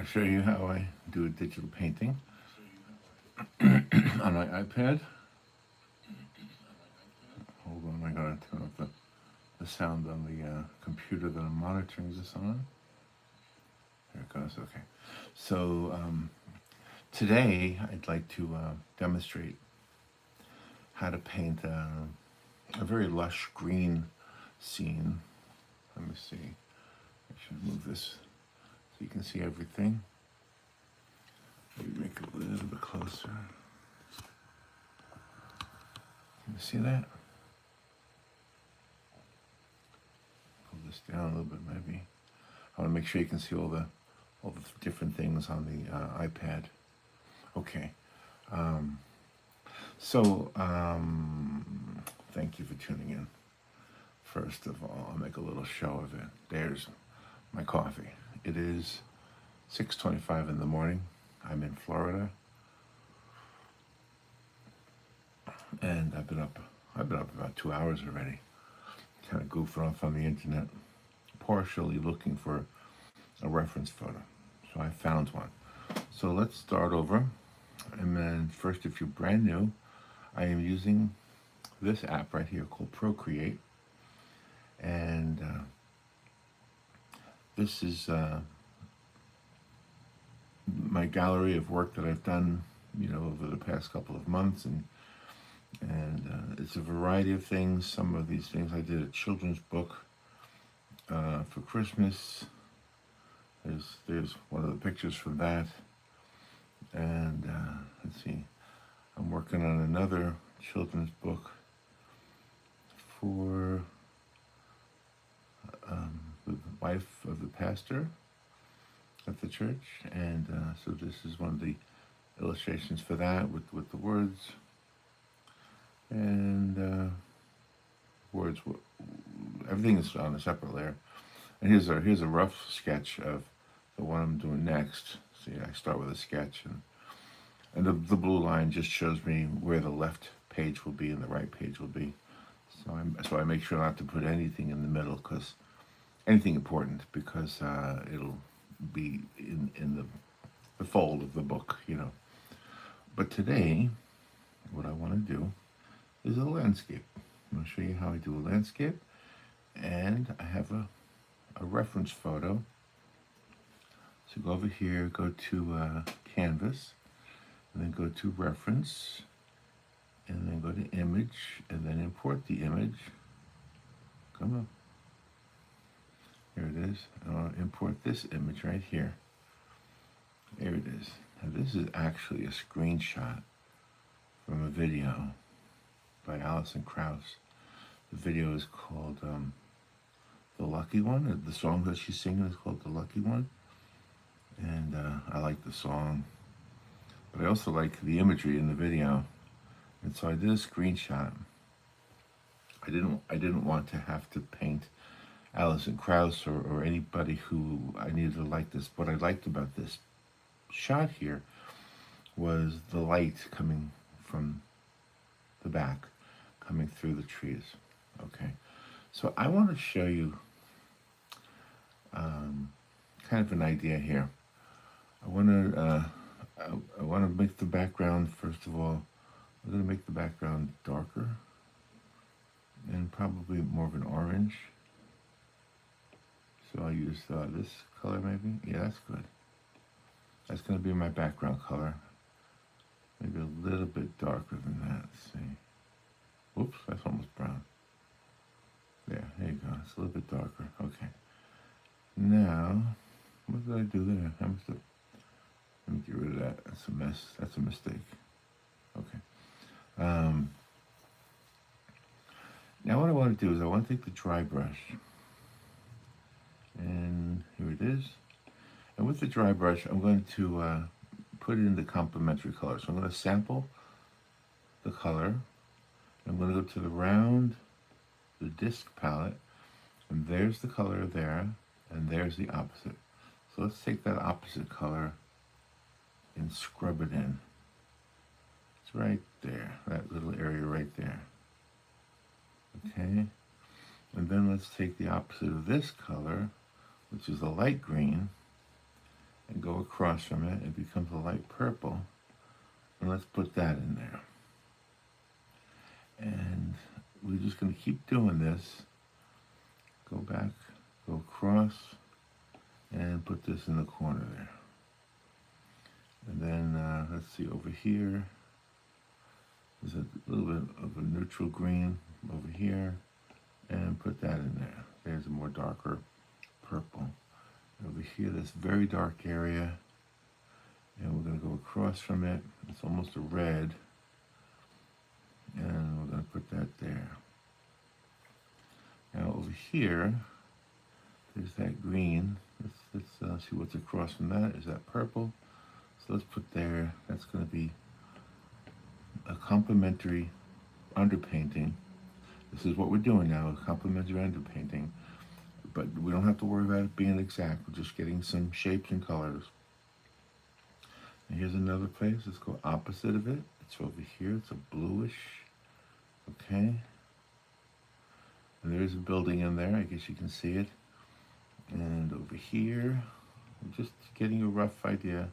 show you how I do a digital painting on my iPad. Hold on, I gotta turn off the sound on the computer that I'm monitoring this on. There it goes, okay. So today I'd like to demonstrate how to paint a very lush green scene. Let me see, I should move this so you can see everything. Maybe make it a little bit closer. Can you see that? Pull this down a little bit, maybe. I want to make sure you can see all the different things on the iPad. Okay. Thank you for tuning in. First of all, I'll make a little show of it. There's my coffee. It is 6:25 in the morning. I'm in Florida, and I've been up about 2 hours already. Kind of goofing off on the internet, partially looking for a reference photo. So I found one. So let's start over. And then first, if you're brand new, I am using this app right here called Procreate. And this is my gallery of work that I've done, over the past couple of months, and it's a variety of things. Some of these things I did a children's book for Christmas. There's one of the pictures from that, and let's see, I'm working on another children's book for the wife of the pastor at the church, and so this is one of the illustrations for that with the words and words. Everything is on a separate layer. And here's a rough sketch of the one I'm doing next. See, I start with a sketch, and the blue line just shows me where the left page will be and the right page will be. So I make sure not to put anything in the middle, because anything important, because it'll be in the fold of the book, But today, what I want to do is a landscape. I'm going to show you how I do a landscape, and I have a reference photo. So go over here, go to Canvas, and then go to Reference, and then go to Image, and then import the image. Come on. Here it is. And I'll import this image right here. There it is. Now this is actually a screenshot from a video by Alison Krauss. The video is called The Lucky One. The song that she's singing is called The Lucky One. And I like the song, but I also like the imagery in the video. And so I did a screenshot. I didn't want to have to paint Alison Krauss or anybody who I needed to like this. What I liked about this shot here was the light coming from the back, coming through the trees. Okay, so I want to show you kind of an idea here. I want to make the background, first of all. I'm going to make the background darker and probably more of an orange. So I'll use this color maybe. Yeah, that's good. That's going to be my background color. Maybe a little bit darker than that. Let's see. Whoops, that's almost brown. There you go. It's a little bit darker. Okay. Now, what did I do there? Let me get rid of that. That's a mess. That's a mistake. Okay. Now what I want to do is I want to take the dry brush, and here it is. And with the dry brush, I'm going to put in the complementary color. So I'm going to sample the color. I'm going to go to the round, the disc palette, and there's the color there, and there's the opposite. So let's take that opposite color and scrub it in. It's right there, that little area right there. Okay, and then let's take the opposite of this color, which is a light green, and go across from it. It becomes a light purple. And let's put that in there. And we're just going to keep doing this. Go back, go across, and put this in the corner there. And then let's see, over here, there's a little bit of a neutral green over here, and put that in there. There's a more darker purple. Over here, this very dark area, and we're going to go across from it. It's almost a red, and we're going to put that there. Now over here, there's that green. Let's see what's across from that. Is that purple? So let's put there, that's going to be a complementary underpainting. This is what we're doing now, a complementary underpainting. But we don't have to worry about it being exact. We're just getting some shapes and colors. And here's another place. Let's go opposite of it. It's over here. It's a bluish. Okay. And there's a building in there. I guess you can see it. And over here, I'm just getting a rough idea.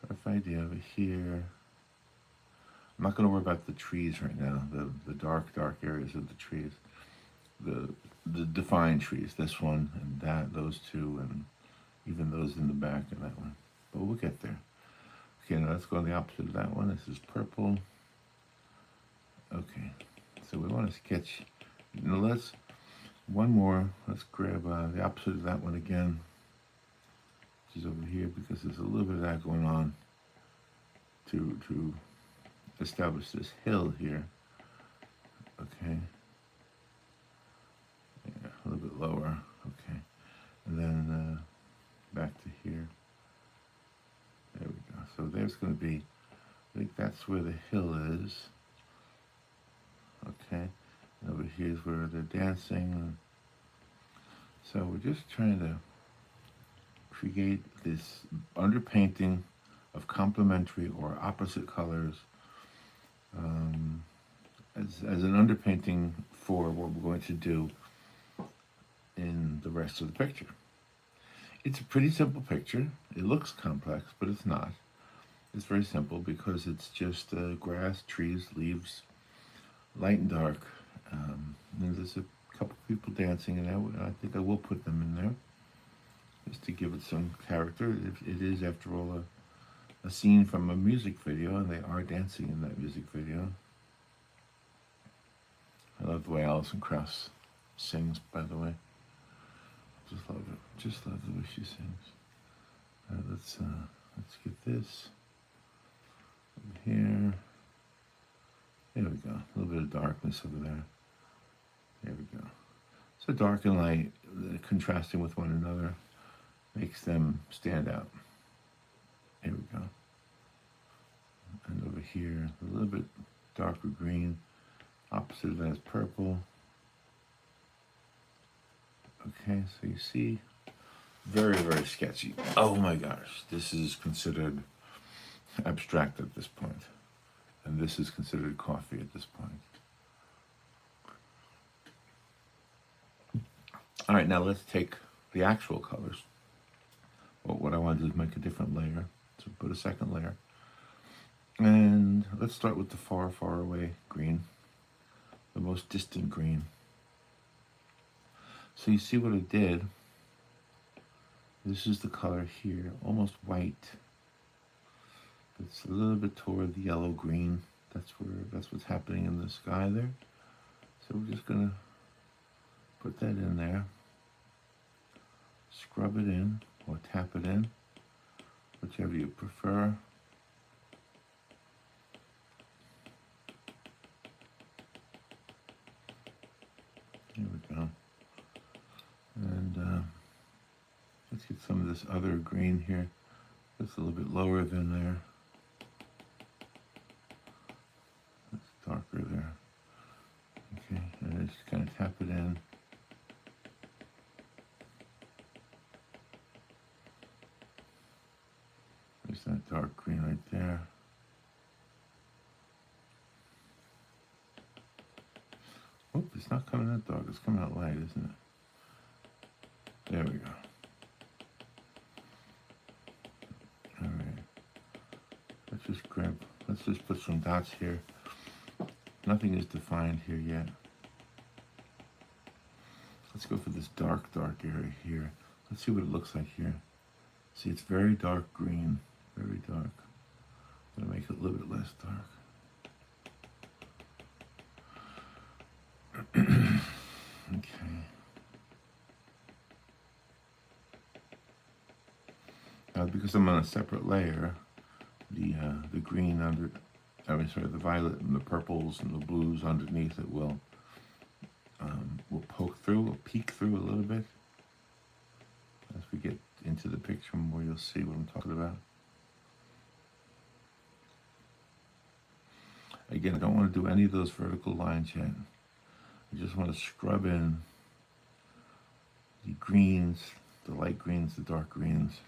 Rough idea over here. I'm not going to worry about the trees right now. The dark areas of the trees. The defined trees, this one and that, those two, and even those in the back of that one. But we'll get there. Okay, now let's go on the opposite of that one. This is purple. Okay, so we want to sketch. Now one more. Let's grab the opposite of that one again, which is over here, because there's a little bit of that going on to establish this hill here. Okay. Yeah, a little bit lower, okay. And then back to here. There we go. So there's going to be, I think that's where the hill is. Okay. And over here is where they're dancing. So we're just trying to create this underpainting of complementary or opposite colors as an underpainting for what we're going to do in the rest of the picture. It's a pretty simple picture. It looks complex, but it's not. It's very simple because it's just grass, trees, leaves, light and dark. And there's a couple people dancing, and I think I will put them in there just to give it some character. It is, after all, a scene from a music video, and they are dancing in that music video. I love the way Alison Krauss sings, by the way. Just love it. Just love the way she sings. Let's get this over here. There we go. A little bit of darkness over there. There we go. So dark and light, contrasting with one another, makes them stand out. There we go. And over here, a little bit darker green. Opposite of that is purple. Okay, so you see, very, very sketchy. Oh my gosh, this is considered abstract at this point. And this is considered coffee at this point. All right, now let's take the actual colors. Well, what I want to do is make a different layer. So put a second layer. And let's start with the far, far away green. The most distant green. So you see what I did? This is the color here, almost white. It's a little bit toward the yellow-green. That's what's happening in the sky there. So we're just gonna put that in there. Scrub it in or tap it in, whichever you prefer. Here we go. And let's get some of this other green here. It's a little bit lower than there. It's darker there. Okay, and just kind of tap it in. There's that dark green right there. Oop, it's not coming out dark, it's coming out light, isn't it? There we go. grab, let's just put some dots here. Nothing is defined here yet. Let's go for this dark area here. Let's see what it looks like here. See, it's very dark green, very dark. I'm gonna make it a little bit less dark. Okay. Now, because I'm on a separate layer, the green under, the violet and the purples and the blues underneath it will peek through a little bit. As we get into the picture more, you'll see what I'm talking about. Again, I don't want to do any of those vertical lines yet. I just want to scrub in the greens, the light greens, the dark greens.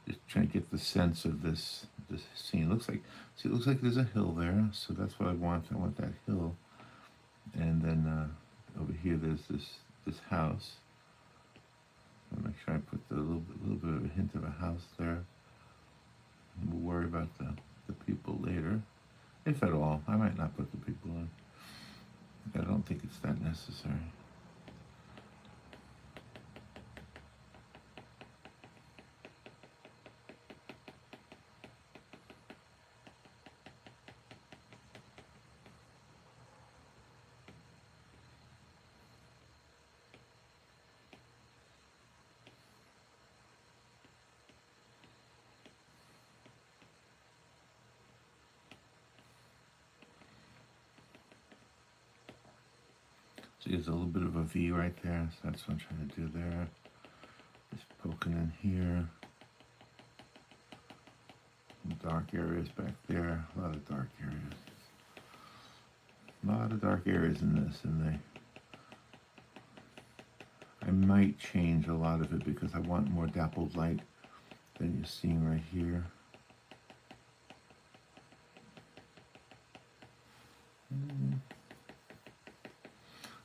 Just trying to get the sense of this scene. It looks like there's a hill there, so that's what I want. I want that hill, and then over here there's this house. I'll make sure I put a little bit of a hint of a house there. And we'll worry about the people later, if at all. I might not put the people in. I don't think it's that necessary. See, there's a little bit of a V right there, so that's what I'm trying to do there. Just poking in here. Some dark areas back there. A lot of dark areas. A lot of dark areas in this, and I might change a lot of it because I want more dappled light than you're seeing right here.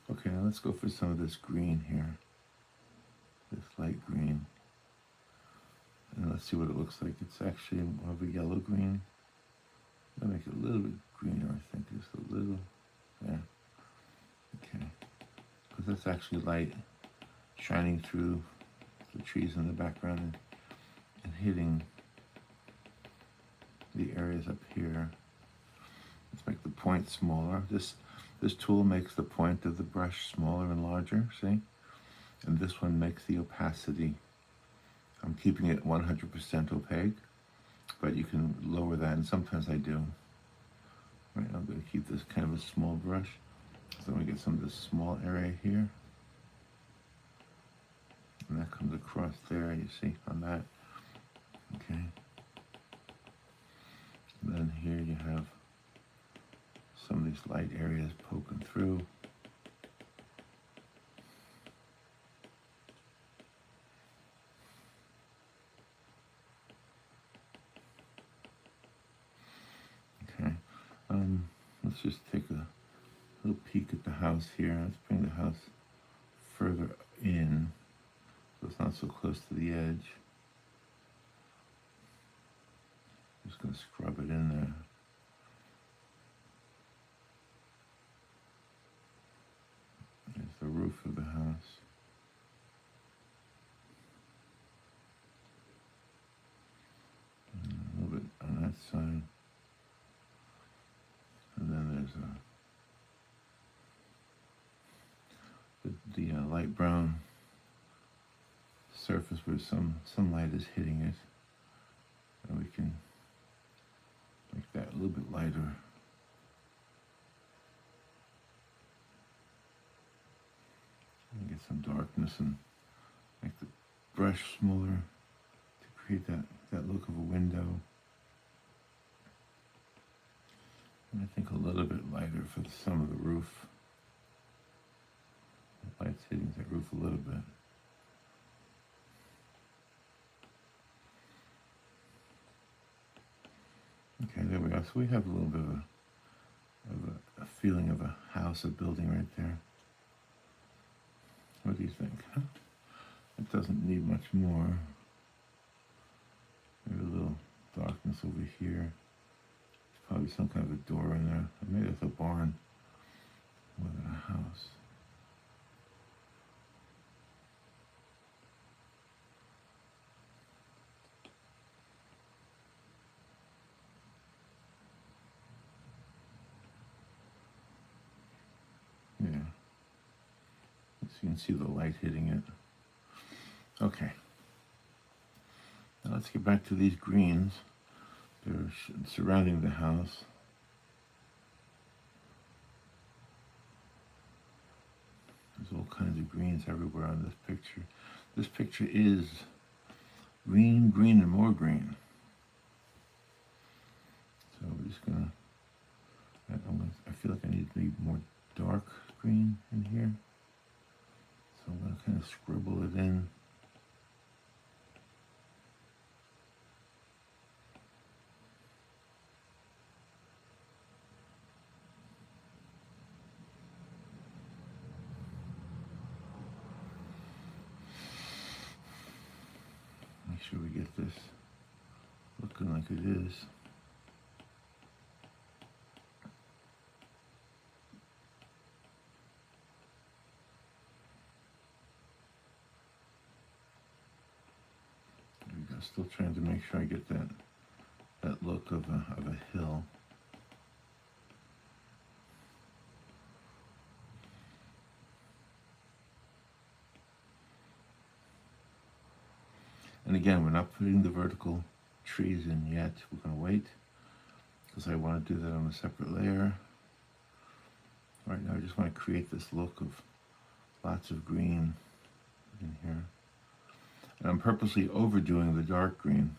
Okay, now let's go for some of this green here. This light green. And let's see what it looks like. It's actually more of a yellow green. I'll make it a little bit greener, I think. Just a little. There. Okay. Because that's actually light shining through the trees in the background and hitting the areas up here. Let's make the point smaller. This tool makes the point of the brush smaller and larger, see? And this one makes the opacity. I'm keeping it 100% opaque, but you can lower that, and sometimes I do. Right, I'm going to keep this kind of a small brush. So we get some of this small area here. And that comes across there, you see, on that. Okay. And then here you have some of these light areas poking through. Okay, let's just take a little peek at the house here. Let's bring the house further in so it's not so close to the edge. Just going to scrub it in there. There's the roof of the house. And a little bit on that side. And then there's the light brown surface where some light is hitting it. And we can make that a little bit lighter. And get some darkness and make the brush smaller to create that look of a window. And I think a little bit lighter for some of the roof. The light's hitting that roof a little bit. there we go. So we have a little bit of a feeling of a house, a building right there. What do you think? Huh? It doesn't need much more. Maybe a little darkness over here. There's probably some kind of a door in there. Maybe it's a barn more than a house. Yeah. So you can see the light hitting it. Okay. Now let's get back to these greens. They're surrounding the house. There's all kinds of greens everywhere on this picture. This picture is green, green, and more green. So we're just gonna, I feel like I need to be more dark green in here. So I'm gonna kind of scribble it in. Make sure we get this looking like it is. There we go. Still trying to make sure I get that look of a hill. And again, we're not putting the vertical trees in yet. We're going to wait because I want to do that on a separate layer. Right now I just want to create this look of lots of green in here. And I'm purposely overdoing the dark green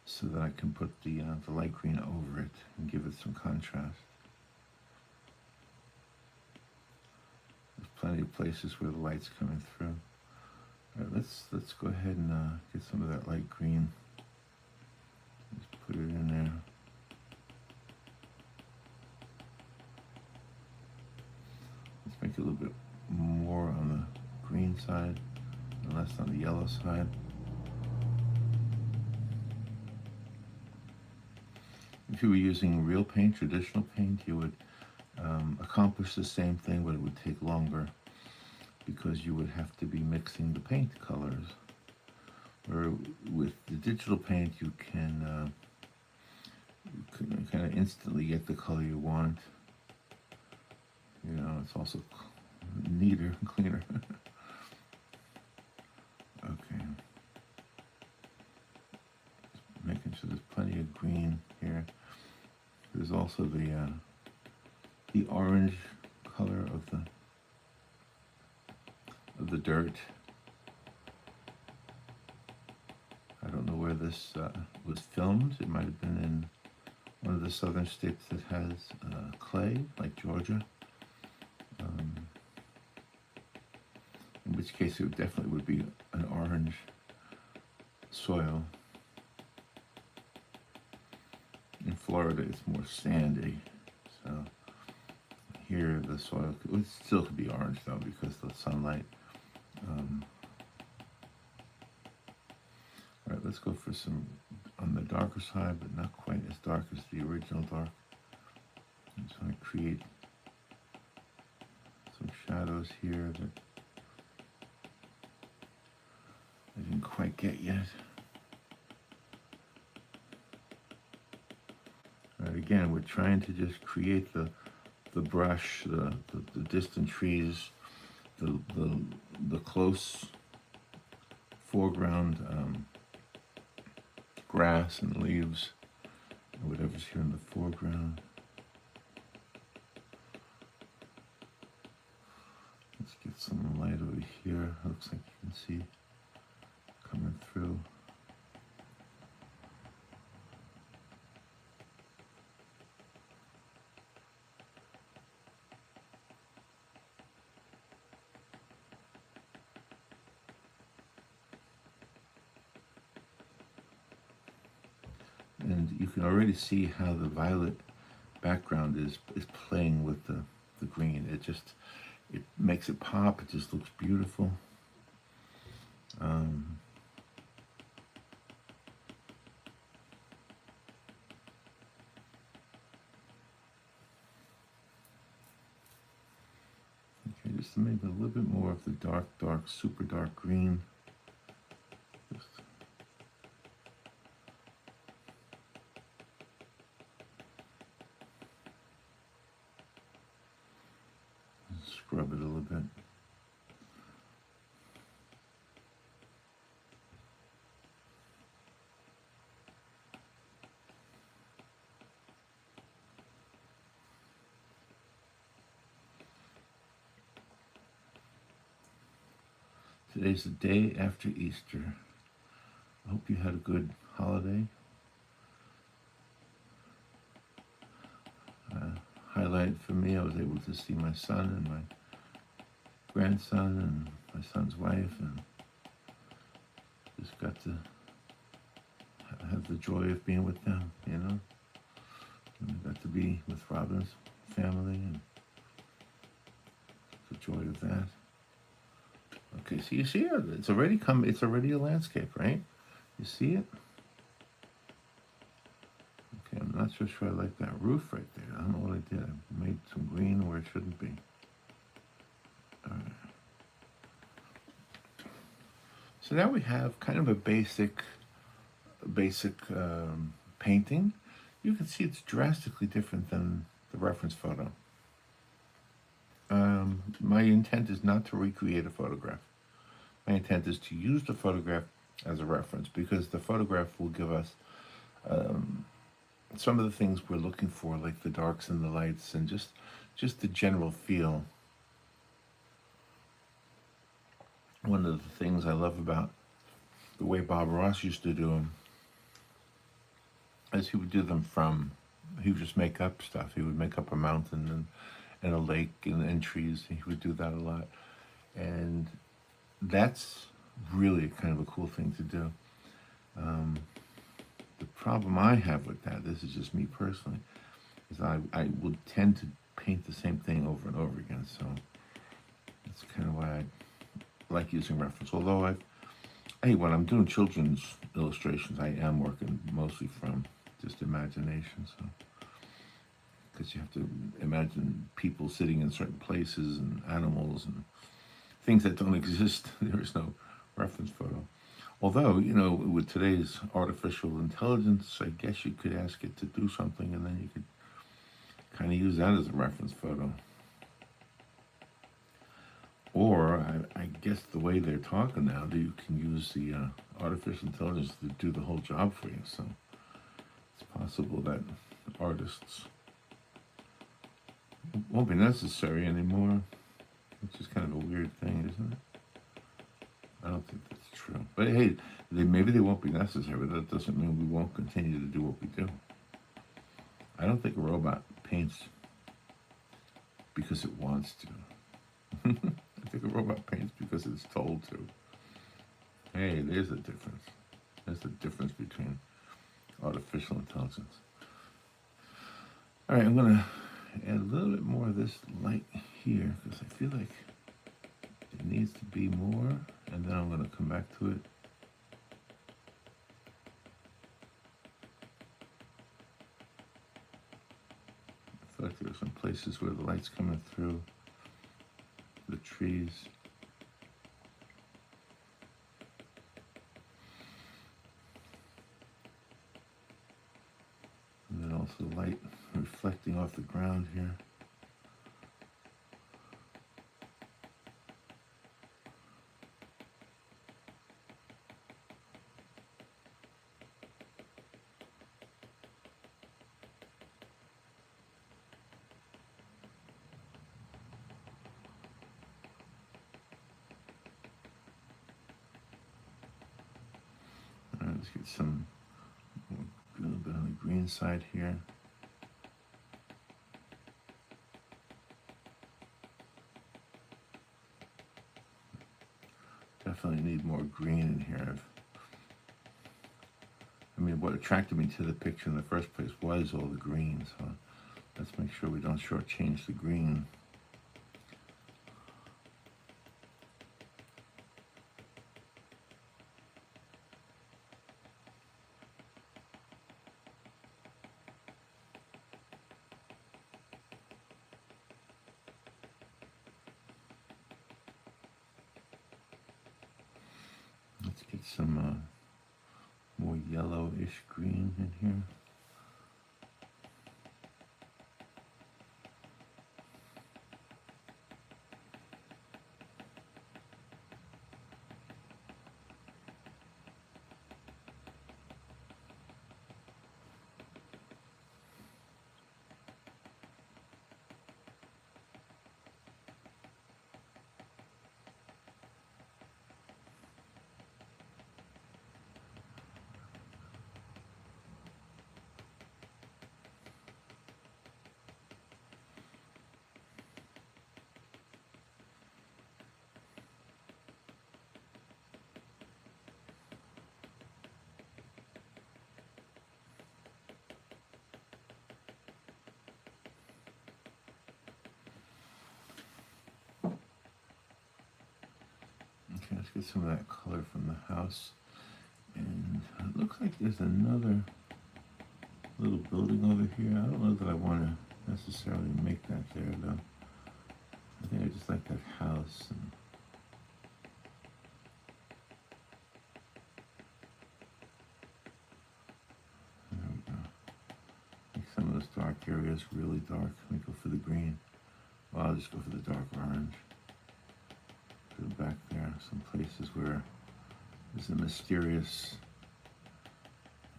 so that I can put the light green over it and give it some contrast. There's plenty of places where the light's coming through. All right, let's go ahead and get some of that light green. Just put it in there. Let's make it a little bit more on the green side and less on the yellow side. If you were using real paint, traditional paint, you would accomplish the same thing, but it would take longer because you would have to be mixing the paint colors. Or with the digital paint, you can kind of instantly get the color you want. You know, it's also neater and cleaner. Okay. Just making sure there's plenty of green here. There's also the orange color of the dirt. I don't know where this was filmed. It might have been in one of the southern states that has clay, like Georgia. In which case it definitely would be an orange soil. In Florida it's more sandy, so here the soil it still could be orange though because of the sunlight. All right, let's go for some on the darker side, but not quite as dark as the original dark. I'm just going to create some shadows here that I didn't quite get yet. All right, again, we're trying to just create the brush, the distant trees, the close foreground grass and leaves, and whatever's here in the foreground. Let's get some light over here. Looks like you can see coming through. And you can already see how the violet background is playing with the green. It makes it pop. It just looks beautiful. Okay, just maybe a little bit more of the dark, super dark green. Just scrub it a little bit. Today's the day after Easter. I hope you had a good holiday. Highlight for me, I was able to see my son and my grandson and my son's wife, and just got to have the joy of being with them, you know. And I got to be with Robin's family, and the joy of that. Okay, so you see it? It's already a landscape, right? You see it? Okay, I'm not so sure I like that roof right there. I don't know what I did. I made some green where it shouldn't be. All right. So now we have kind of a basic painting. You can see it's drastically different than the reference photo. My intent is not to recreate a photograph. My intent is to use the photograph as a reference, because the photograph will give us some of the things we're looking for, like the darks and the lights, and just the general feel. One of the things I love about the way Bob Ross used to do them is he would would just make up stuff. He would make up a mountain and a lake and trees. He would do that a lot. And that's really kind of a cool thing to do. The problem I have with that, this is just me personally, is I would tend to paint the same thing over and over again. So that's kind of why I like using reference. Although when I'm doing children's illustrations, I am working mostly from just imagination. So, because you have to imagine people sitting in certain places and animals and things that don't exist. There is no reference photo. Although, with today's artificial intelligence, I guess you could ask it to do something, and then you could kind of use that as a reference photo. Or, I guess the way they're talking now, you can use the artificial intelligence to do the whole job for you. So it's possible that artists won't be necessary anymore, which is kind of a weird thing, isn't it? I don't think that's true. But hey, maybe they won't be necessary, but that doesn't mean we won't continue to do what we do. I don't think a robot paints because it wants to. I think a robot paints because it's told to. Hey, there's a difference. There's the difference between artificial intelligence. All right, I'm going to add a little bit more of this light here, because I feel like it needs to be more, and then I'm going to come back to it. I feel like there are some places where the light's coming through the trees. And then also light reflecting off the ground here. Let's get some, a little bit on the green side here. Definitely need more green in here. I mean, what attracted me to the picture in the first place was all the green, so let's make sure we don't shortchange the green. Let's get some more yellowish green in here. Okay, let's get some of that color from the house. And it looks like there's another little building over here. I don't know that I want to necessarily make that there, though. I think I just like that house. And there we go. Make some of those dark areas really dark. Let me go for the green. Well, I'll just go for the dark orange. Put it back there. Some places where there's a mysterious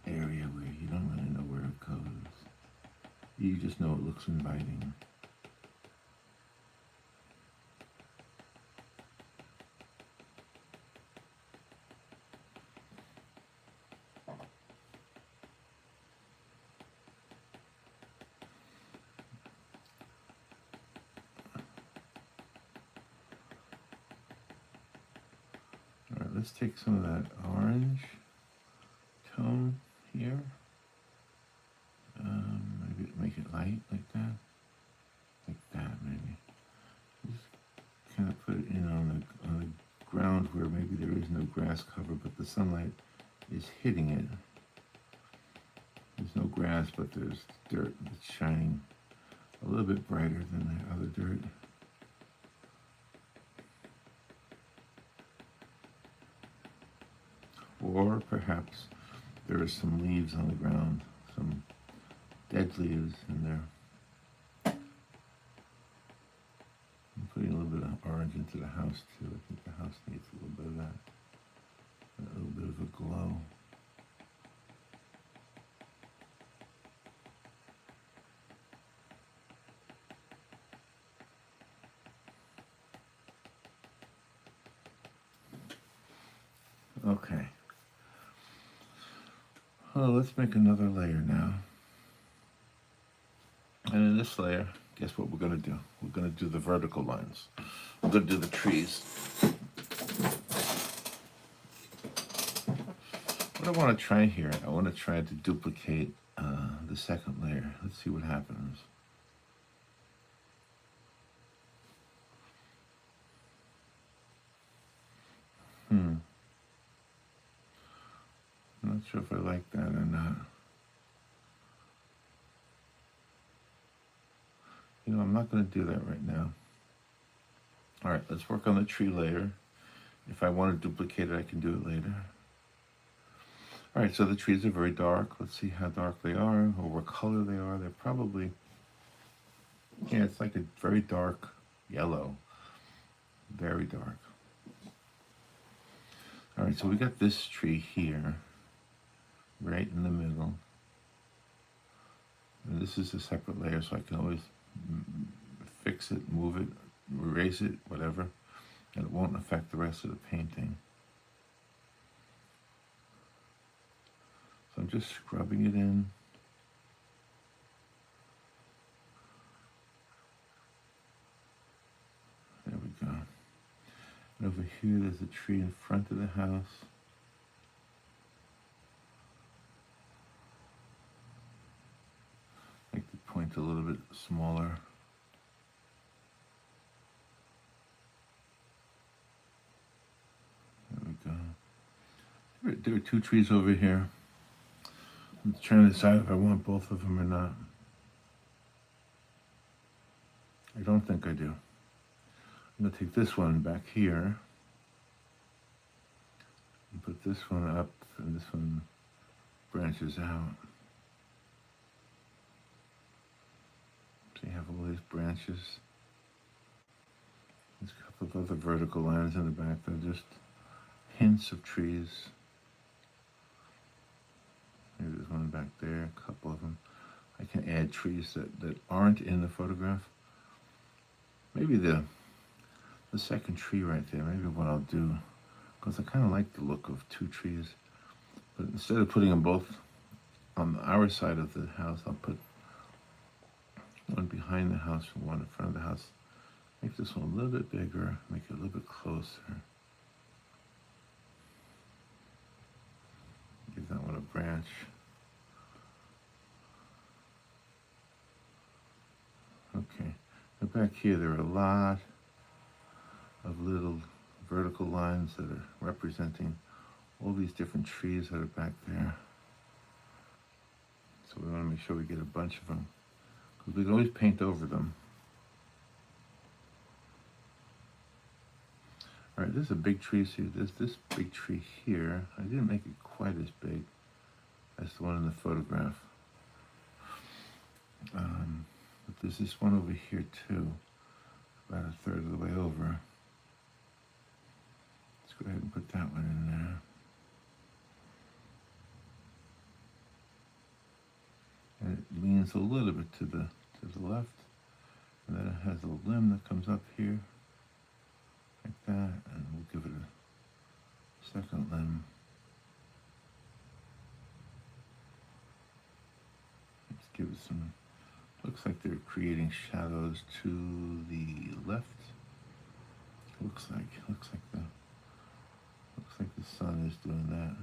area where you don't really know where it goes. You just know it looks inviting. All right, let's take some of that orange tone here. Maybe make it light like that maybe. Just kind of put it in on the ground where maybe there is no grass cover, but the sunlight is hitting it. There's no grass, but there's dirt that's shining a little bit brighter than the other dirt. Or perhaps there are some leaves on the ground, some dead leaves in there. I'm putting a little bit of orange into the house too. I think the house needs a little bit of that. A little bit of a glow. Okay. Well, let's make another layer now. And in this layer, guess what we're going to do? We're going to do the vertical lines. We're going to do the trees. What I want to try here, I want to try to duplicate the second layer. Let's see what happens. I'm not sure if I like that or not. You know, I'm not going to do that right now. All right, let's work on the tree layer. If I want to duplicate it, I can do it later. All right, so the trees are very dark. Let's see how dark they are or what color they are. They're probably, yeah, it's like a very dark yellow. Very dark. All right, so we got this tree here, right in the middle. And this is a separate layer, so I can always fix it, move it, erase it, whatever, and it won't affect the rest of the painting. So I'm just scrubbing it in. There we go. And over here, there's a tree in front of the house. paint a little bit smaller. There we go. There are two trees over here. I'm trying to decide if I want both of them or not. I don't think I do. I'm going to take this one back here and put this one up, and this one branches out. So you have all these branches. There's a couple of other vertical lines in the back that are just hints of trees. Maybe there's one back there, a couple of them. I can add trees that aren't in the photograph. Maybe the second tree right there, maybe what I'll do, because I kind of like the look of two trees, but instead of putting them both on our side of the house, I'll put one behind the house and one in front of the house. Make this one a little bit bigger, make it a little bit closer. Give that one a branch. Okay, now back here there are a lot of little vertical lines that are representing all these different trees that are back there. So we want to make sure we get a bunch of them, because we can always paint over them. All right, this is a big tree. See, there's this big tree here. I didn't make it quite as big as the one in the photograph. But there's this one over here too, about a third of the way over. Let's go ahead and put that one in there. And it leans a little bit to the left, and then it has a limb that comes up here, like that, and we'll give it a second limb. Let's give it some. Looks like they're creating shadows to the left. Looks like the sun is doing that.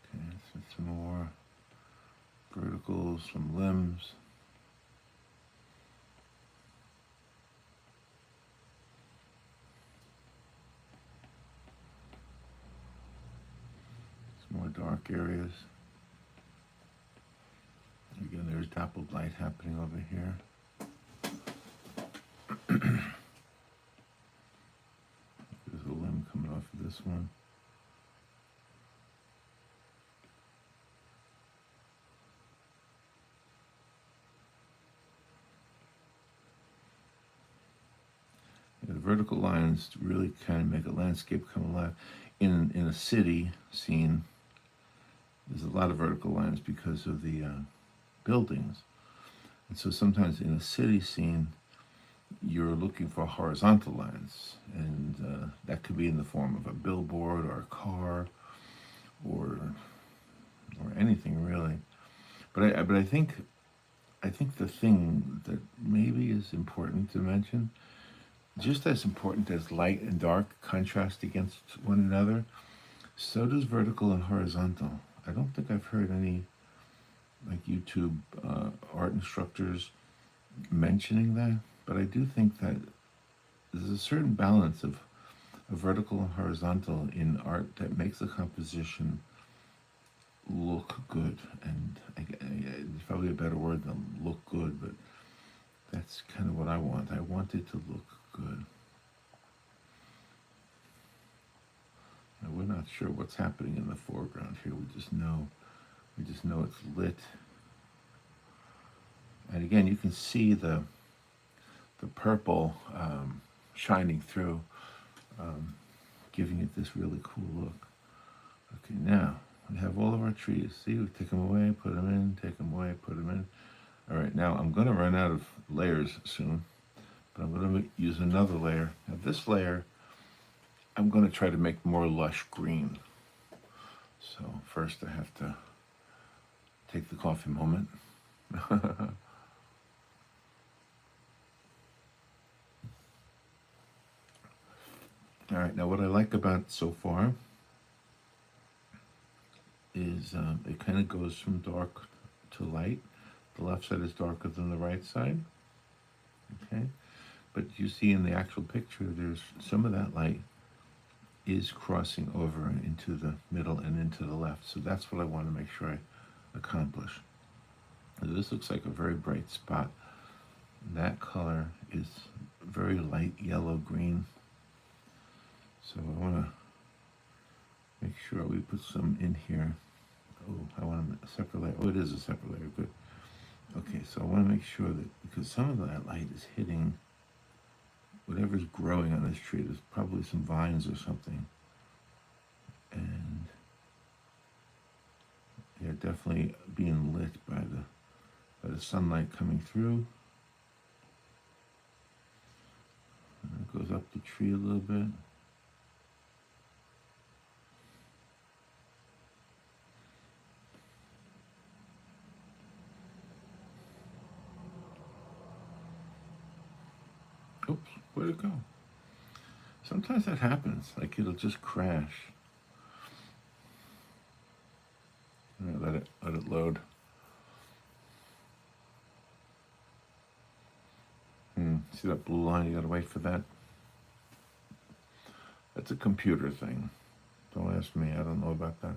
Okay, so some more verticals, some limbs. Some more dark areas. Again, there's dappled light happening over here. There's a limb coming off of this one. Yeah, the vertical lines really kind of make a landscape come alive. In a city scene, there's a lot of vertical lines because of the buildings. And so sometimes in a city scene, you're looking for horizontal lines, and that could be in the form of a billboard or a car or anything really. But I think the thing that maybe is important to mention, just as important as light and dark contrast against one another, so does vertical and horizontal. I don't think I've heard any like YouTube art instructors mentioning that, but I do think that there's a certain balance of vertical and horizontal in art that makes the composition look good. And it's probably a better word than look good, but that's kind of what I want. I want it to look good. Now, we're not sure what's happening in the foreground here. We just know it's lit. And again, you can see the purple shining through, giving it this really cool look. Okay, now we have all of our trees. See, we take them away, put them in, take them away, put them in. All right, now I'm going to run out of layers soon, but I'm going to use another layer. Now this layer, I'm going to try to make more lush green. So first I have to take the coffee moment. All right, now what I like about it so far is is it kind of goes from dark to light. The left side is darker than the right side. Okay, but you see in the actual picture, there's some of that light is crossing over into the middle and into the left. So that's what I want to make sure I accomplish. So this looks like a very bright spot. That color is very light yellow green. So I want to make sure we put some in here. Oh, I want a separate layer. Oh, it is a separate layer. Good. Okay, so I want to make sure that, because some of that light is hitting whatever's growing on this tree. There's probably some vines or something. And they're definitely being lit by the sunlight coming through. And it goes up the tree a little bit. Oops, where'd it go? Sometimes that happens, like it'll just crash. Let it load. See that blue line? You gotta wait for that. That's a computer thing. Don't ask me, I don't know about that.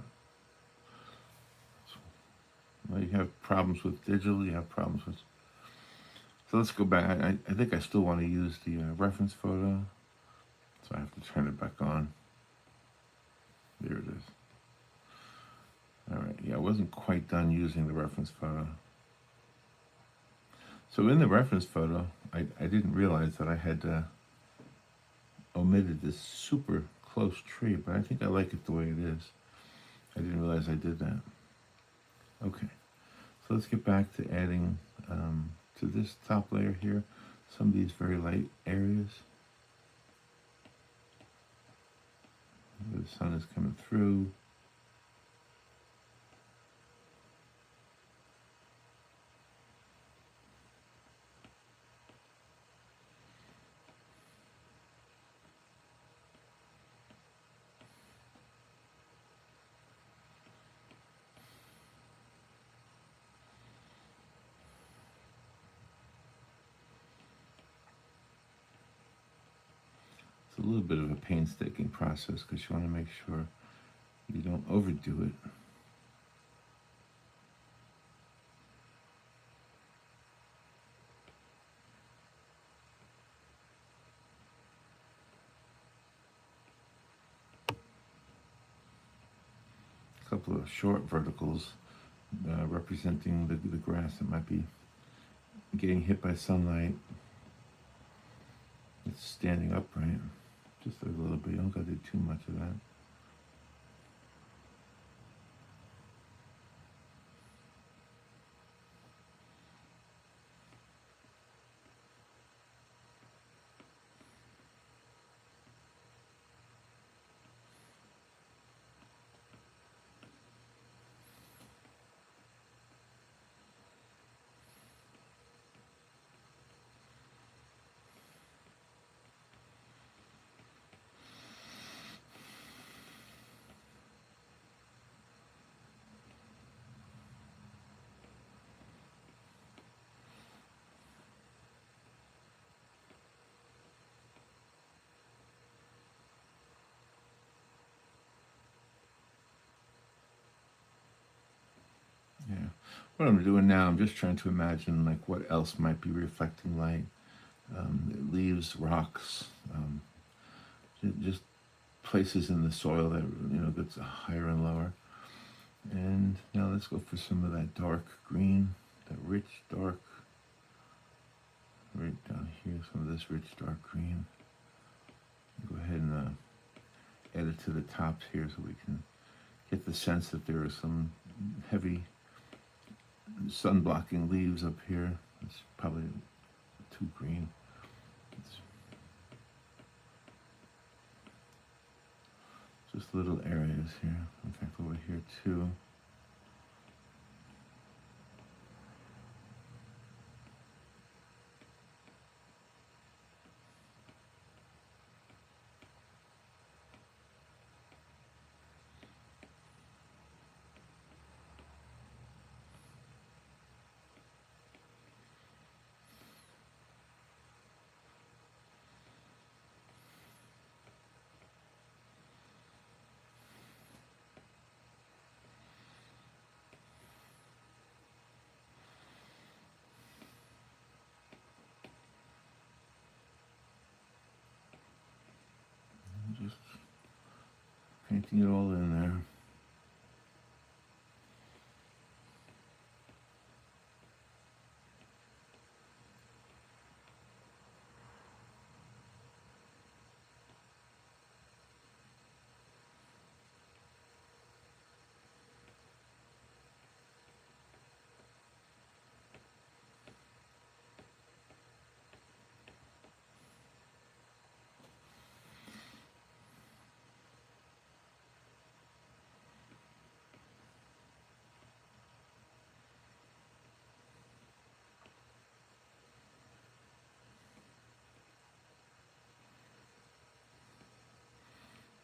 Well, you have problems with digital, you have problems with... So let's go back. I think I still want to use the reference photo. So I have to turn it back on. There it is. All right, yeah, I wasn't quite done using the reference photo. So in the reference photo, I didn't realize that I had omitted this super close tree, but I think I like it the way it is. I didn't realize I did that. Okay, so let's get back to adding to this top layer here, some of these very light areas. The sun is coming through. It's a little bit of a painstaking process because you want to make sure you don't overdo it. A couple of short verticals representing the grass that might be getting hit by sunlight. It's standing upright, just a little bit. You don't got to do too much of that. Yeah. What I'm doing now, I'm just trying to imagine like what else might be reflecting light. Leaves, rocks, just places in the soil that gets higher and lower. And now let's go for some of that dark green, that rich dark, right down here. Some of this rich dark green. Go ahead and add it to the tops here so we can get the sense that there are some heavy sun blocking leaves up here. It's probably too green. It's just little areas here. In fact, over here too. painting it all in there.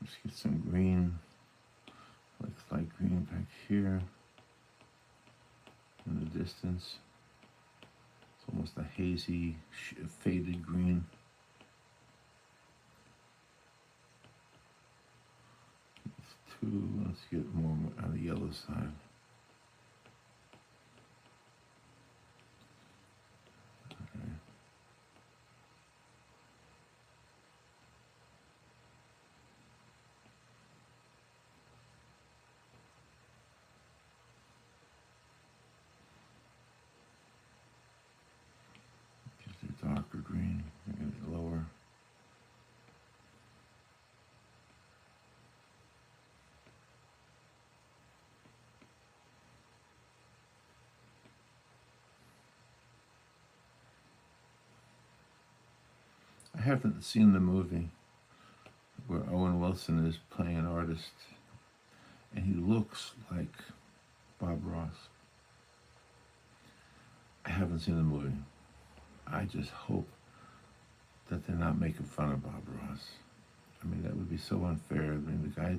Let's get some green, like light green back here in the distance. It's almost a hazy, faded green. Let's get more on the yellow side. Okay. Get the darker green, get it lower. I haven't seen the movie where Owen Wilson is playing an artist, and he looks like Bob Ross. I haven't seen the movie. I just hope that they're not making fun of Bob Ross. I mean, that would be so unfair. I mean, the guy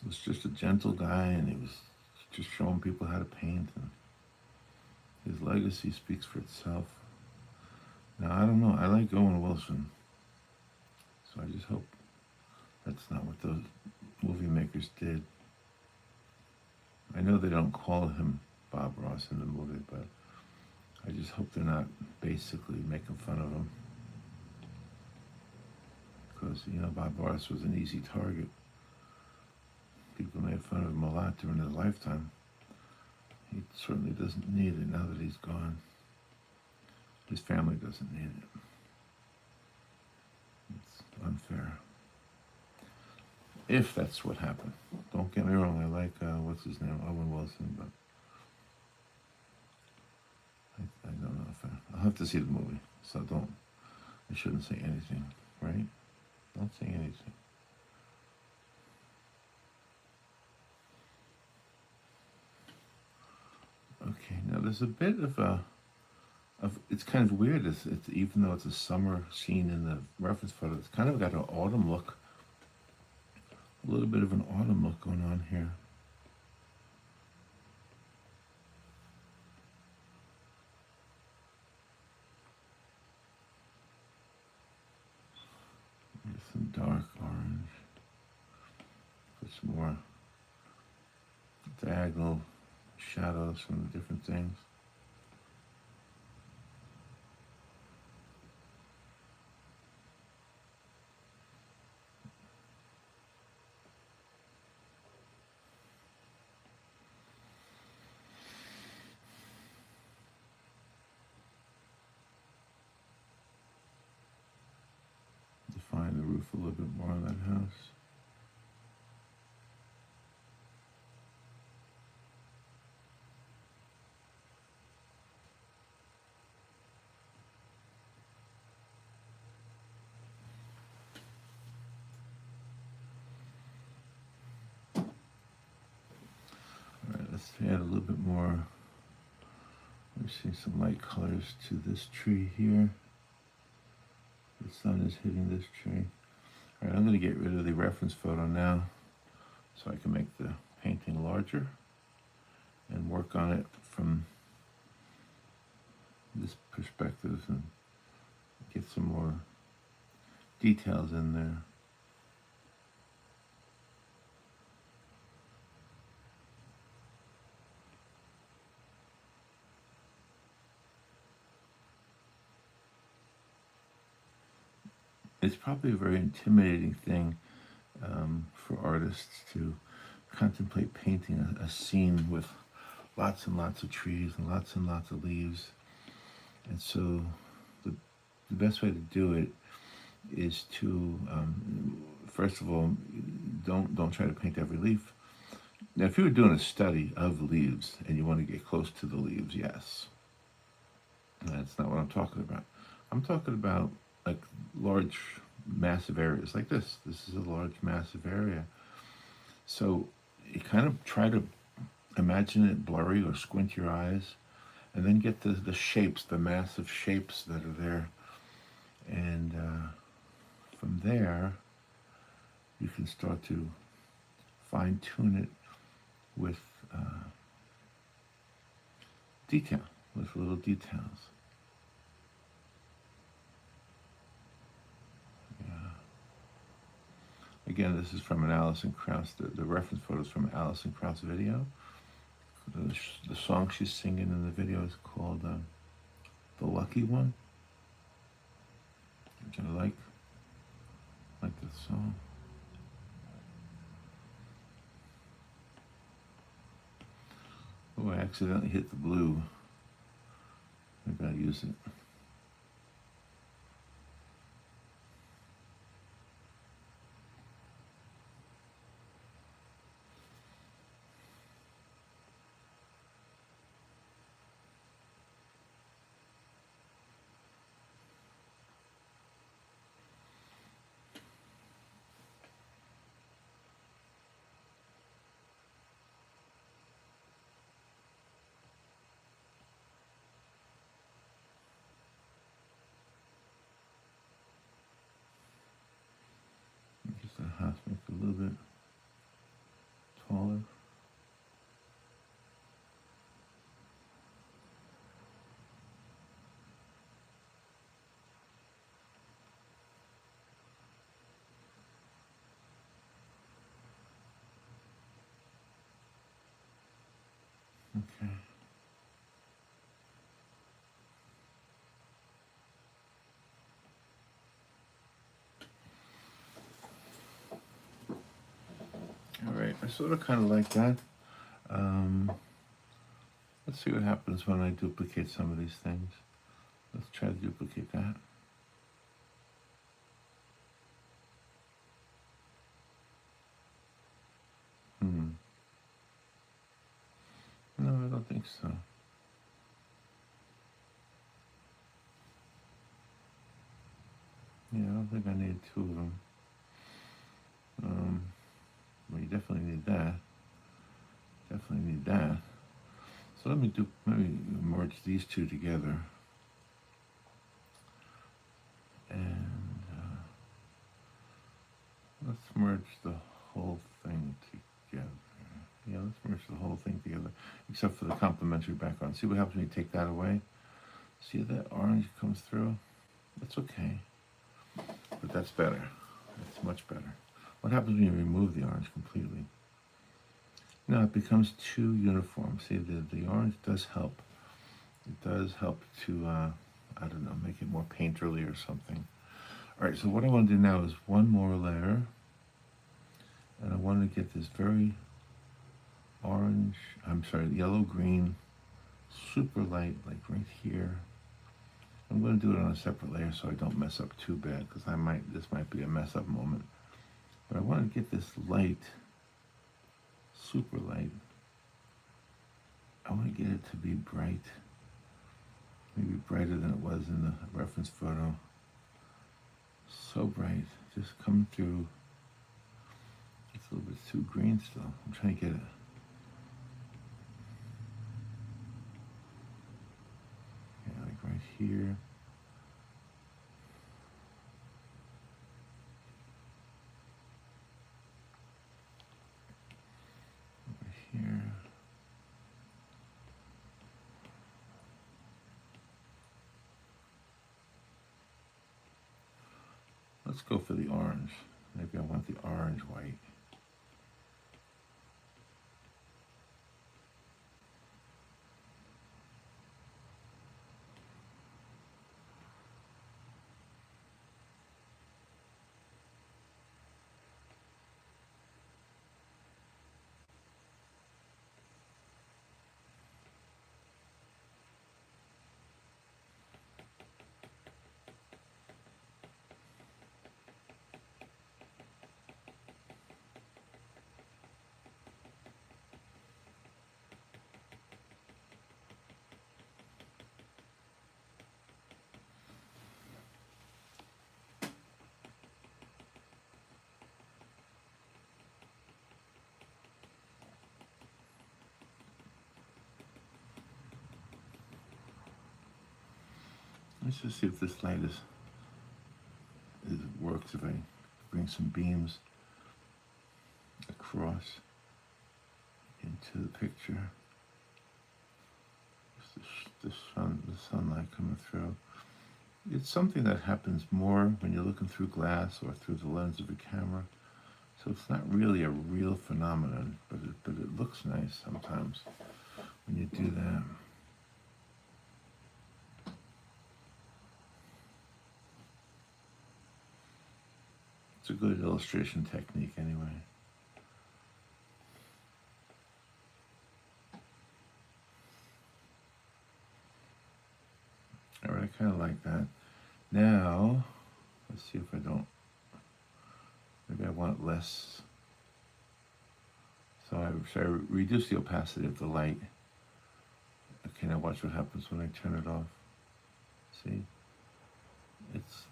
was just a gentle guy, and he was just showing people how to paint, and his legacy speaks for itself. Now, I don't know. I like Owen Wilson, so I just hope that's not what those movie makers did. I know they don't call him Bob Ross in the movie, but I just hope they're not basically making fun of him. Because, you know, Bob Ross was an easy target. People made fun of him a lot during his lifetime. He certainly doesn't need it now that he's gone. His family doesn't need it. It's unfair. If that's what happened. Don't get me wrong, I like, what's his name, Owen Wilson, but I don't know if I'll have to see the movie, so I shouldn't say anything, right? Don't say anything. Okay, now there's a bit of it's kind of weird, it's even though it's a summer scene in the reference photo, it's kind of got an autumn look. A little bit of an autumn look going on here. There's some dark orange. Put some more diagonal shadows from the different things. Define the roof a little bit more on that house. Let's add a little bit more. Let's see some light colors to this tree here. The sun is hitting this tree. All right, I'm going to get rid of the reference photo now so I can make the painting larger and work on it from this perspective and get some more details in there. It's probably a very intimidating thing for artists to contemplate painting a scene with lots and lots of trees and lots of leaves. And so the best way to do it is to, first of all, don't try to paint every leaf. Now, if you were doing a study of leaves and you want to get close to the leaves, yes. That's not what I'm talking about. I'm talking about like large, massive areas like this. This is a large, massive area. So you kind of try to imagine it blurry or squint your eyes and then get the shapes, the massive shapes that are there. And from there, you can start to fine tune it with detail, with little details. Yeah. Again, this is from an Alison Krauss, the reference photo is from an Alison Krauss video. The song she's singing in the video is called The Lucky One, which I like this song. Oh, I accidentally hit the blue. Maybe I'll use it. Just the house make it a little bit taller. Okay. All right, I sort of kind of like that. Let's see what happens when I duplicate some of these things. Let's try to duplicate that. No, I don't think so. Yeah, I don't think I need two of them. Well, you definitely need that. Definitely need that. So let me merge these two together. And let's merge the whole thing together. Yeah, let's merge the whole thing together, except for the complementary background. See what happens when you take that away? See that orange comes through? That's okay, but that's better. That's much better. What happens when you remove the orange completely? Now it becomes too uniform. See, the orange does help. It does help to, I don't know, make it more painterly or something. All right, so what I want to do now is one more layer. And I want to get this very orange, yellow-green, super light, like right here. I'm going to do it on a separate layer so I don't mess up too bad, because this might be a mess up moment. But I want to get this light, super light. I want to get it to be bright, maybe brighter than it was in the reference photo. So bright, just coming through. It's a little bit too green still. I'm trying to get it. Yeah, like right here. Over here. Let's go for the orange. Maybe I want the orange white. Let's just see if this light works. If I bring some beams across into the picture. The sunlight coming through. It's something that happens more when you're looking through glass or through the lens of a camera. So it's not really a real phenomenon, but it looks nice sometimes when you do that. It's a good illustration technique anyway. All right, I kind of like that. Now, let's see if I don't, maybe I want less. So I reduce the opacity of the light. Okay, now watch what happens when I turn it off. See? It's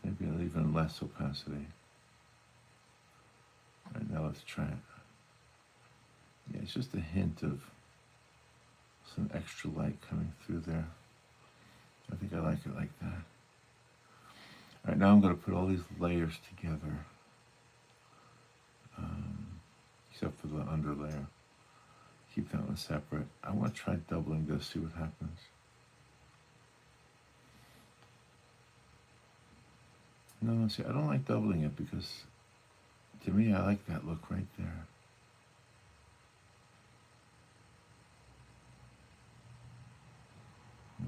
maybe even less opacity. All right, now let's try it. Yeah, it's just a hint of some extra light coming through there. I think I like it like that. All right, now I'm going to put all these layers together, except for the under layer. Keep that one separate. I want to try doubling this, see what happens. No, see, I don't like doubling it because, to me, I like that look right there.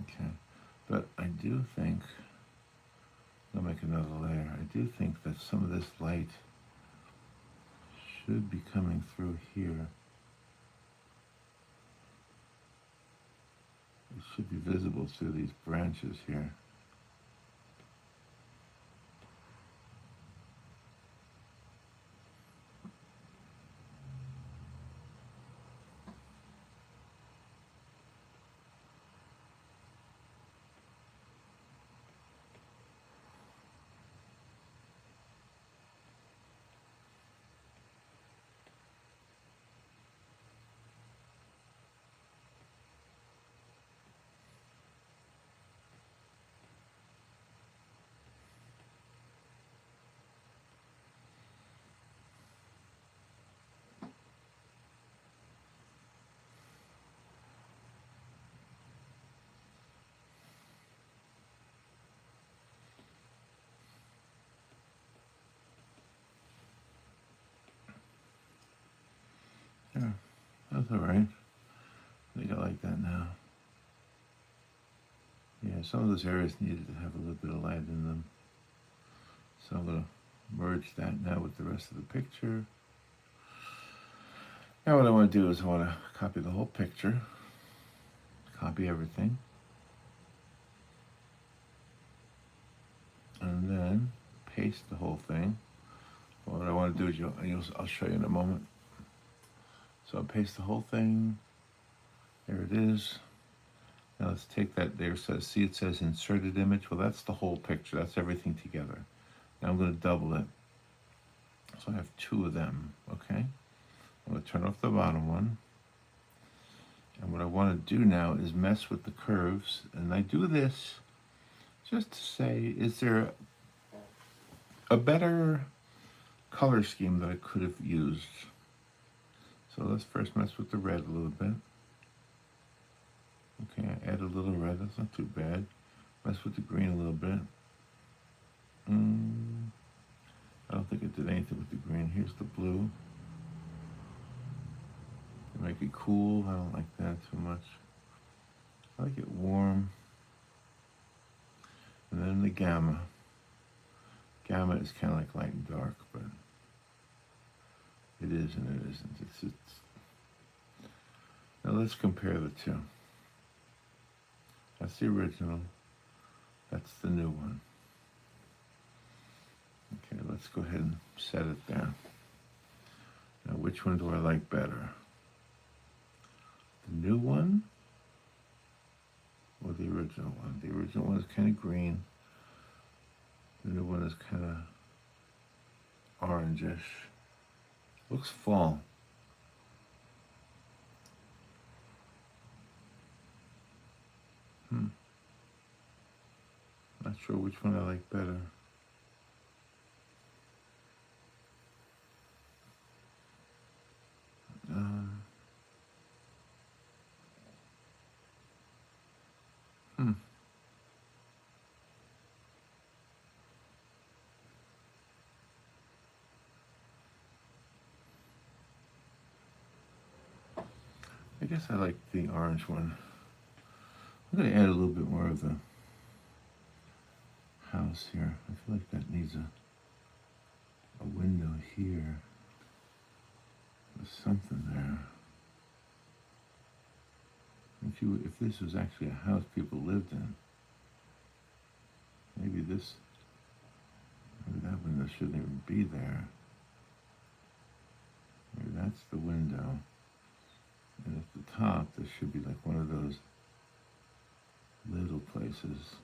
Okay, but I do think, I'll make another layer. I do think that some of this light should be coming through here. It should be visible through these branches here. Yeah, that's all right. I think I like that now. Yeah, some of those areas needed to have a little bit of light in them. So I'm going to merge that now with the rest of the picture. Now what I want to do is I want to copy the whole picture, copy everything, and then paste the whole thing. What I want to do is I'll show you in a moment. So I'll paste the whole thing. There it is. Now let's take that there. See it says inserted image. Well, that's the whole picture. That's everything together. Now I'm going to double it. So I have two of them, okay? I'm going to turn off the bottom one. And what I want to do now is mess with the curves. And I do this just to say, is there a better color scheme that I could have used? So let's first mess with the red a little bit. Okay, I add a little red, that's not too bad. Mess with the green a little bit. I don't think I did anything with the green. Here's the blue. To make it cool, I don't like that too much. I like it warm. And then the gamma. Gamma is kind of like light and dark, but it is and it isn't. It's Now let's compare the two. That's the original. That's the new one. Okay, let's go ahead and set it there. Now, which one do I like better? The new one or the original one? The original one is kind of green. The new one is kind of orangish. Looks fall. Not sure which one I like better. Uh, hmm. I guess I like the orange one. I'm going to add a little bit more of the house here. I feel like that needs a window here. There's something there. If this was actually a house people lived in, maybe that window shouldn't even be there. Maybe that's the window. And at the top, there should be like one of those little places.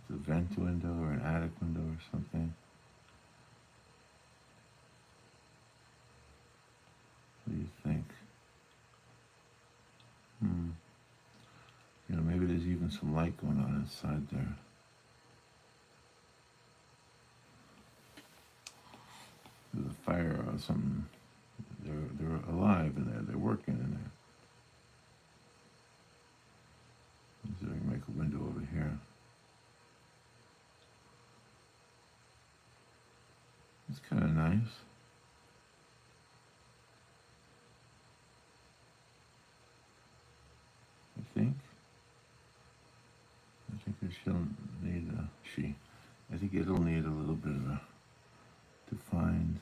It's a vent window or an attic window or something. What do you think? Maybe there's even some light going on inside there. There's a fire or something. They're alive in there. They're working in there. So I can make a window over here. It's kind of nice. I think she'll need I think it'll need a little bit of a defined.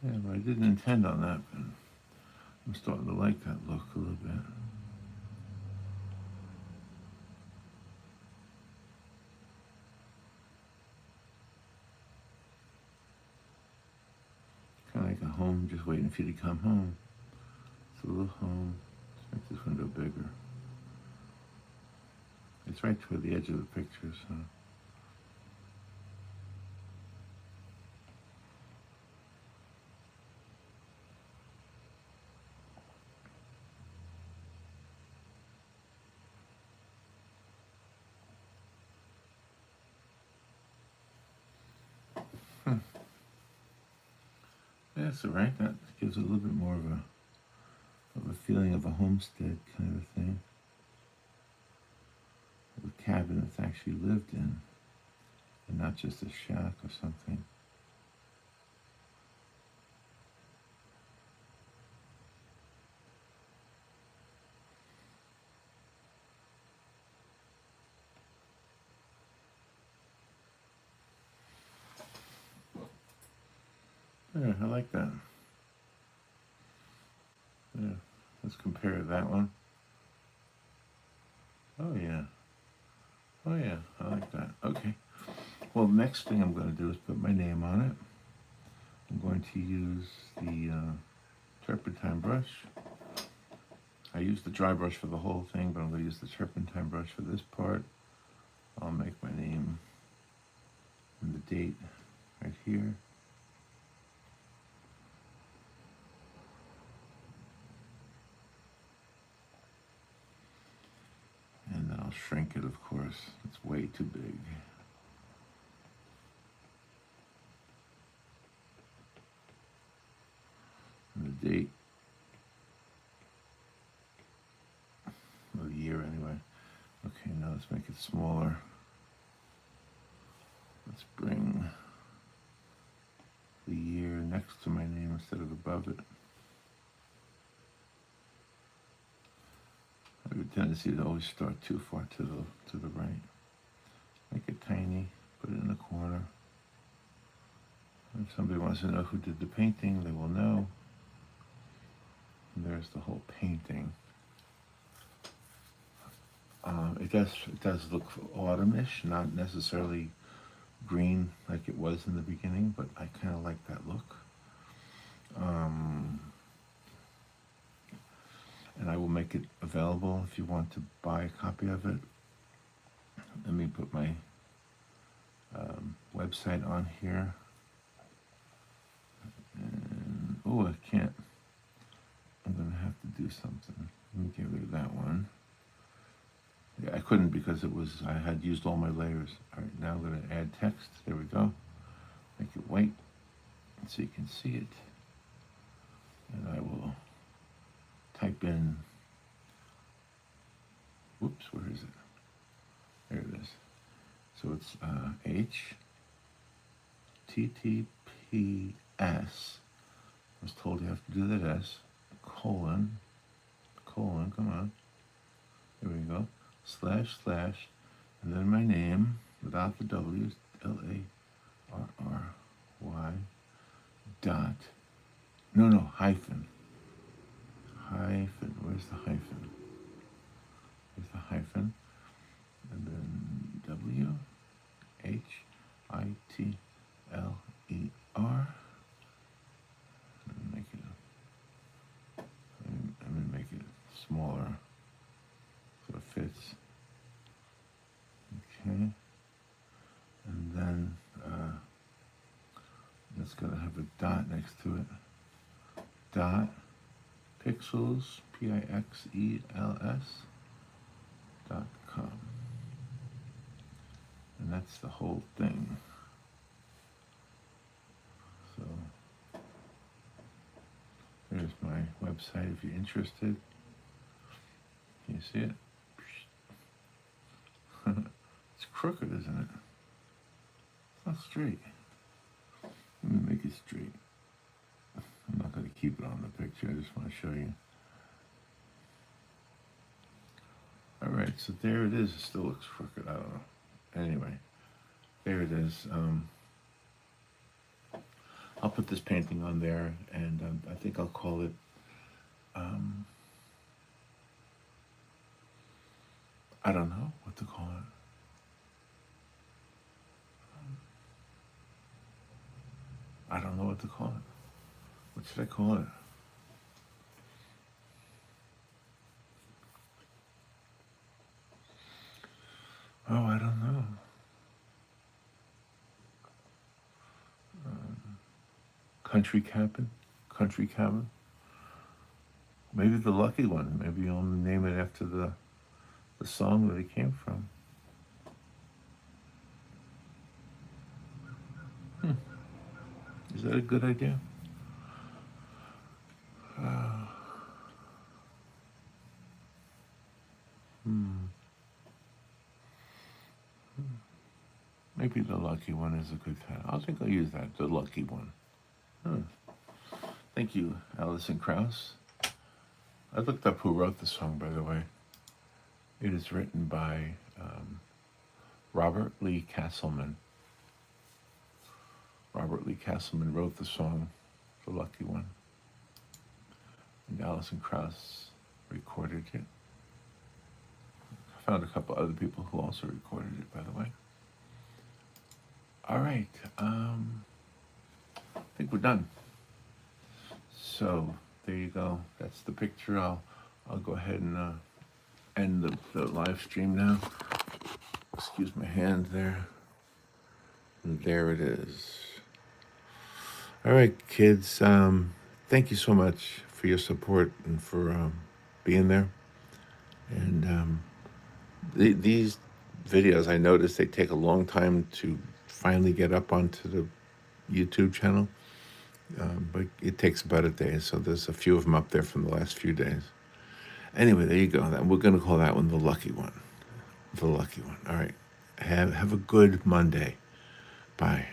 Yeah, but I didn't intend on that, but I'm starting to like that look a little bit. Kind of like a home just waiting for you to come home. It's a little home. Let's make this window bigger. It's right toward the edge of the picture, so. That's all right. That gives it a little bit more of a feeling of a homestead kind of thing. A cabin that's actually lived in, and not just a shack or something. Yeah, I like that. Yeah, let's compare that one. Oh yeah. Oh yeah, I like that. Okay. Well, next thing I'm going to do is put my name on it. I'm going to use the turpentine brush. I used the dry brush for the whole thing, but I'm going to use the turpentine brush for this part. I'll make my name and the date right here. And then I'll shrink it, of course. It's way too big. And the date. Or the year, anyway. Okay, now let's make it smaller. Let's bring the year next to my name instead of above it. I have a tendency to always start too far to the right. Make it tiny, put it in the corner. If somebody wants to know who did the painting, they will know. And there's the whole painting. It does look autumnish, not necessarily green like it was in the beginning, but I kind of like that look. and I will make it available if you want to buy a copy of it. Let me put my website on here. And, oh, I can't. I'm going to have to do something. Let me get rid of that one. Yeah, I couldn't because I had used all my layers. All right, now I'm going to add text. There we go. Make it white so you can see it. And I will type in, whoops, where is it? There it is. So it's HTTPS. I was told you have to do that S, colon, come on. There we go. // and then my name without the W's, LARRY dot, hyphen, where's the hyphen? There's the hyphen, and then WHITLER. I'm gonna make it smaller so it fits. Okay, and then it's gonna have a dot next to it. Dot pixels, PIXELS.com, and that's the whole thing. So there's my website if you're interested. Can you see it? It's crooked, isn't it? It's not straight. Let me make it straight. I'm not going to keep it on the picture. I just want to show you. All right, so there it is. It still looks crooked. I don't know. Anyway, there it is. I'll put this painting on there, and I think I'll call it I don't know what to call it. I don't know what to call it. What should I call it? Oh, I don't know. Country cabin? Maybe the lucky one. Maybe you'll name it after the song that it came from. Is that a good idea? Maybe the lucky one is a good title. I think I'll use that, the lucky one. Thank you, Alison Krauss. I looked up who wrote the song, by the way. It is written by Robert Lee Castleman. Robert Lee Castleman wrote the song, The Lucky One. And Alison Krauss recorded it. I found a couple other people who also recorded it, by the way. All right, I think we're done. So there you go. That's the picture. I'll go ahead and end the live stream now. Excuse my hand there. And there it is. All right, kids. Thank you so much for your support and for being there. And these videos, I noticed they take a long time to finally get up onto the YouTube channel. But it takes about a day, so there's a few of them up there from the last few days. Anyway, there you go. We're going to call that one the lucky one. The lucky one. All right. Have a good Monday. Bye.